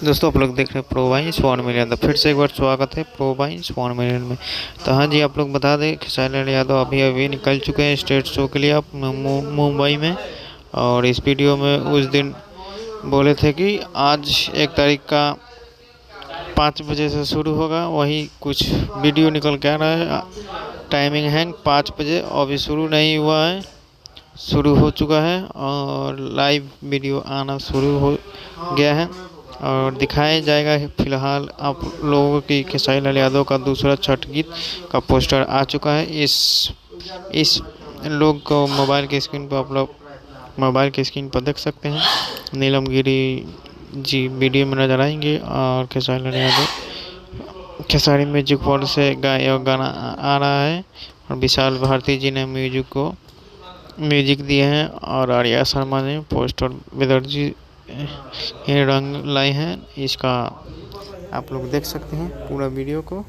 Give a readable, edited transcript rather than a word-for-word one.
दोस्तों आप लोग देख रहे हैं प्रो वाइन्स 1 मिलियन। तो फिर से एक बार स्वागत है प्रो वाइन्स 1 मिलियन में। तो हाँ जी, आप लोग बता दें खेसारी लाल यादव अभी निकल चुके हैं स्टेट शो के लिए आप मुंबई में। और इस वीडियो में उस दिन बोले थे कि आज 1 तारीख का 5 बजे से शुरू होगा, वही कुछ वीडियो निकल के आ रहा है। टाइमिंग है 5 बजे, अभी शुरू नहीं हुआ है, शुरू हो चुका है और लाइव वीडियो आना शुरू हो गया है और दिखाया जाएगा। फिलहाल आप लोगों की खेसारी लाल यादव का दूसरा छठ गीत का पोस्टर आ चुका है। इस लोग को मोबाइल की स्क्रीन पर आप लोग मोबाइल की स्क्रीन पर देख सकते हैं। नीलम गिरी जी वीडियो में नजर आएंगे और खेसारी लाल यादव खेसारी म्यूजिक वर्ल्ड से गाना आ रहा है और विशाल भारती जी ने म्यूजिक दिए हैं और आर्या शर्मा ने पोस्टर विदर्जी रंग लाए हैं। इसका आप लोग देख सकते हैं पूरा वीडियो को।